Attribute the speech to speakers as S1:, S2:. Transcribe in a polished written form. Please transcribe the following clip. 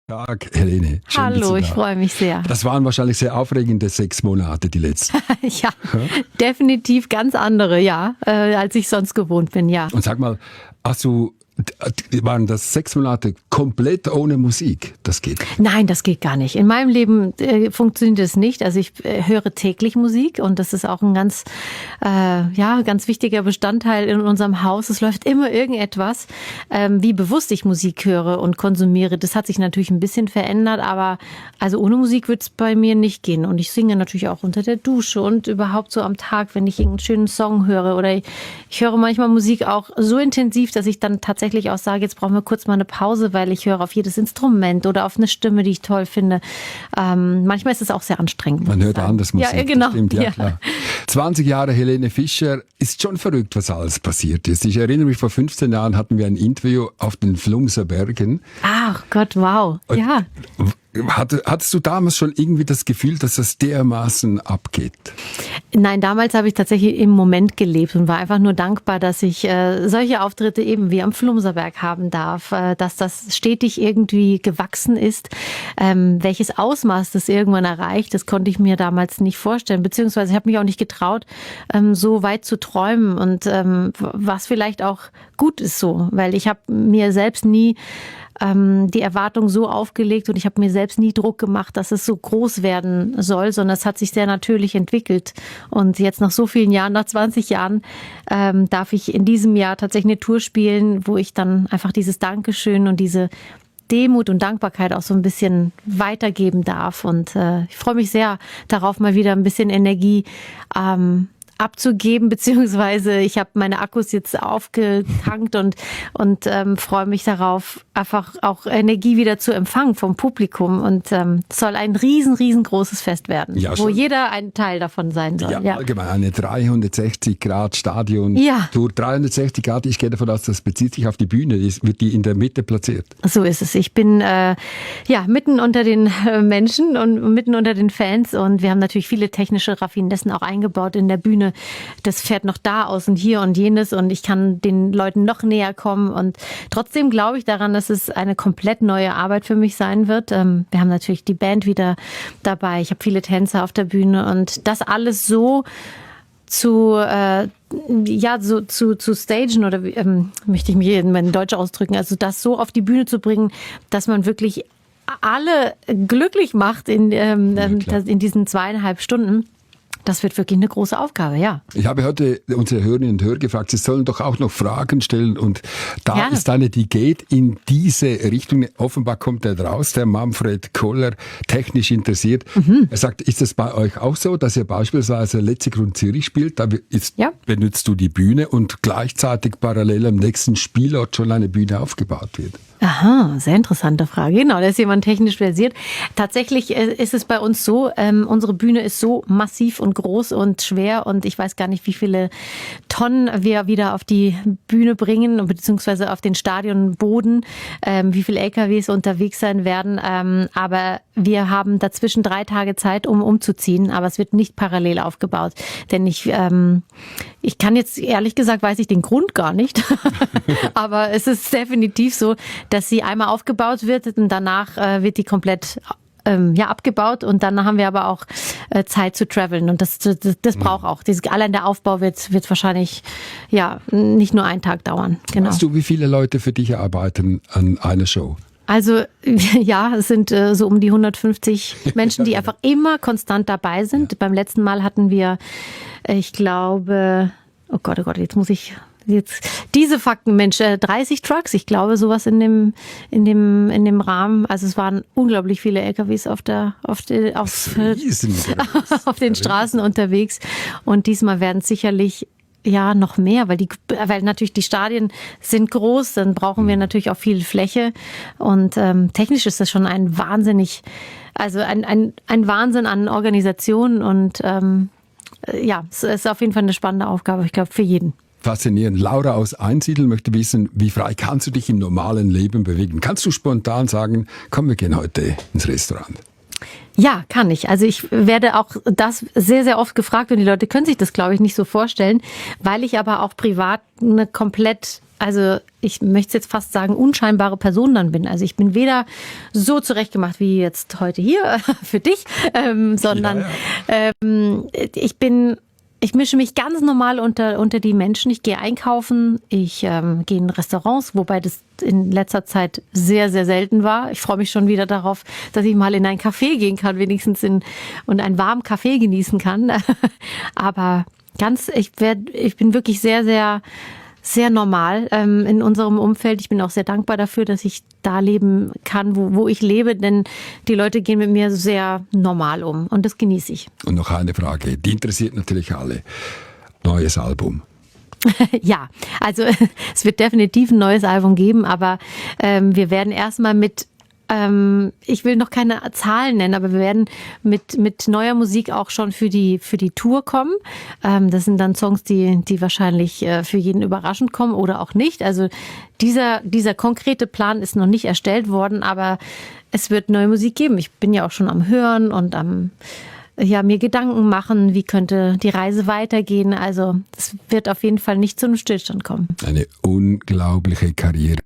S1: Tag, Helene. Schön,
S2: Hallo, ich freue mich sehr.
S1: Das waren wahrscheinlich sehr aufregende 6 Monate, die letzten.
S2: Ja, definitiv ganz andere, ja, als ich sonst gewohnt bin, ja.
S1: Und sag mal, waren das 6 Monate komplett ohne Musik? Das geht nicht.
S2: Nein, das geht gar nicht. In meinem Leben funktioniert das nicht. Also ich höre täglich Musik und das ist auch ein ganz wichtiger Bestandteil in unserem Haus. Es läuft immer irgendetwas. Wie bewusst ich Musik höre und konsumiere, das hat sich natürlich ein bisschen verändert, aber also ohne Musik wird es bei mir nicht gehen. Und ich singe natürlich auch unter der Dusche und überhaupt so am Tag, wenn ich irgendeinen schönen Song höre. Oder ich höre manchmal Musik auch so intensiv, dass ich dann tatsächlich auch sage, jetzt brauchen wir kurz mal eine Pause, weil ich höre auf jedes Instrument oder auf eine Stimme, die ich toll finde. Manchmal ist es auch sehr anstrengend.
S1: Man hört anders Musik.
S2: Ja, genau.
S1: Das stimmt, ja, klar. 20 Jahre Helene Fischer, ist schon verrückt, was alles passiert ist. Ich erinnere mich, vor 15 Jahren hatten wir ein Interview auf den Flumser Bergen.
S2: Ach Gott, wow. Ja.
S1: Hattest du damals schon irgendwie das Gefühl, dass das dermaßen abgeht?
S2: Nein, damals habe ich tatsächlich im Moment gelebt und war einfach nur dankbar, dass ich solche Auftritte eben wie am Flumserberg haben darf, dass das stetig irgendwie gewachsen ist. Welches Ausmaß das irgendwann erreicht, das konnte ich mir damals nicht vorstellen, beziehungsweise ich habe mich auch nicht getraut, so weit zu träumen und was vielleicht auch gut ist so, weil ich habe mir selbst nie die Erwartung so aufgelegt und ich habe mir selbst nie Druck gemacht, dass es so groß werden soll, sondern es hat sich sehr natürlich entwickelt. Und jetzt nach so vielen Jahren, nach 20 Jahren, darf ich in diesem Jahr tatsächlich eine Tour spielen, wo ich dann einfach dieses Dankeschön und diese Demut und Dankbarkeit auch so ein bisschen weitergeben darf. Und ich freue mich sehr darauf, mal wieder ein bisschen Energie abzugeben, beziehungsweise ich habe meine Akkus jetzt aufgetankt und freue mich darauf, einfach auch Energie wieder zu empfangen vom Publikum und soll ein riesengroßes Fest werden, ja, wo jeder ein Teil davon sein soll.
S1: Ja, allgemein eine 360-Grad-Stadion.
S2: Ja. 360
S1: Grad, ich gehe davon aus, das bezieht sich auf die Bühne, wird die in der Mitte platziert?
S2: So ist es. Ich bin mitten unter den Menschen und mitten unter den Fans und wir haben natürlich viele technische Raffinessen auch eingebaut in der Bühne. Das fährt noch da aus und hier und jenes und ich kann den Leuten noch näher kommen und trotzdem glaube ich daran, dass es eine komplett neue Arbeit für mich sein wird. Wir haben natürlich die Band wieder dabei, ich habe viele Tänzer auf der Bühne und das alles so zu stagen oder möchte ich mich in Deutsch ausdrücken, also das so auf die Bühne zu bringen, dass man wirklich alle glücklich macht in diesen 2,5 Stunden. Das wird wirklich eine große Aufgabe, ja.
S1: Ich habe heute unsere Hörerinnen und Hörer gefragt, sie sollen doch auch noch Fragen stellen und da ist eine, die geht in diese Richtung. Offenbar kommt er raus, der Manfred Koller, technisch interessiert. Er sagt, ist es bei euch auch so, dass ihr beispielsweise Letzigrund Zürich spielt, da benutzt du die Bühne und gleichzeitig parallel am nächsten Spielort schon eine Bühne aufgebaut wird?
S2: Aha, sehr interessante Frage. Genau, da ist jemand technisch versiert. Tatsächlich ist es bei uns so, unsere Bühne ist so massiv und groß und schwer und ich weiß gar nicht, wie viele Tonnen wir wieder auf die Bühne bringen, beziehungsweise auf den Stadionboden, wie viele LKWs unterwegs sein werden. Aber wir haben dazwischen 3 Tage Zeit, um umzuziehen, aber es wird nicht parallel aufgebaut. Denn ich kann jetzt, ehrlich gesagt, weiß ich den Grund gar nicht. Aber es ist definitiv so, dass sie einmal aufgebaut wird und danach wird die komplett abgebaut und dann haben wir aber auch Zeit zu traveln und das braucht auch. Allein der Aufbau wird wahrscheinlich nicht nur einen Tag dauern. Genau.
S1: Weißt du, wie viele Leute für dich arbeiten an einer Show?
S2: Also ja, es sind so um die 150 Menschen, die einfach immer konstant dabei sind. Ja. Beim letzten Mal hatten wir, ich glaube, oh Gott, jetzt diese Fakten, Mensch, 30 Trucks, ich glaube, sowas in dem Rahmen. Also es waren unglaublich viele LKWs auf den Straßen unterwegs. Und diesmal werden es sicherlich noch mehr, weil natürlich die Stadien sind groß, dann brauchen wir natürlich auch viel Fläche. Und technisch ist das schon ein Wahnsinn an Organisation und es ist auf jeden Fall eine spannende Aufgabe, ich glaube, für jeden.
S1: Faszinierend. Laura aus Einsiedl möchte wissen, wie frei kannst du dich im normalen Leben bewegen? Kannst du spontan sagen, komm, wir gehen heute ins Restaurant?
S2: Ja, kann ich. Also ich werde auch das sehr, sehr oft gefragt und die Leute können sich das, glaube ich, nicht so vorstellen, weil ich aber auch privat eine komplett also ich möchte jetzt fast sagen, unscheinbare Person dann bin. Also ich bin weder so zurechtgemacht wie jetzt heute hier für dich, sondern ich mische mich ganz normal unter die Menschen. Ich gehe einkaufen, ich gehe in Restaurants, wobei das in letzter Zeit sehr, sehr selten war. Ich freue mich schon wieder darauf, dass ich mal in ein Café gehen kann, wenigstens und einen warmen Kaffee genießen kann. Aber ich bin wirklich sehr, sehr, sehr normal in unserem Umfeld. Ich bin auch sehr dankbar dafür, dass ich da leben kann, wo ich lebe, denn die Leute gehen mit mir sehr normal um und das genieße ich.
S1: Und noch eine Frage, die interessiert natürlich alle. Neues Album.
S2: Ja, also es wird definitiv ein neues Album geben, aber wir werden erstmal ich will noch keine Zahlen nennen, aber wir werden mit neuer Musik auch schon für die Tour kommen. Das sind dann Songs, die wahrscheinlich für jeden überraschend kommen oder auch nicht. Also dieser konkrete Plan ist noch nicht erstellt worden, aber es wird neue Musik geben. Ich bin ja auch schon am Hören und mir Gedanken machen, wie könnte die Reise weitergehen. Also es wird auf jeden Fall nicht zu einem Stillstand kommen.
S1: Eine unglaubliche Karriere.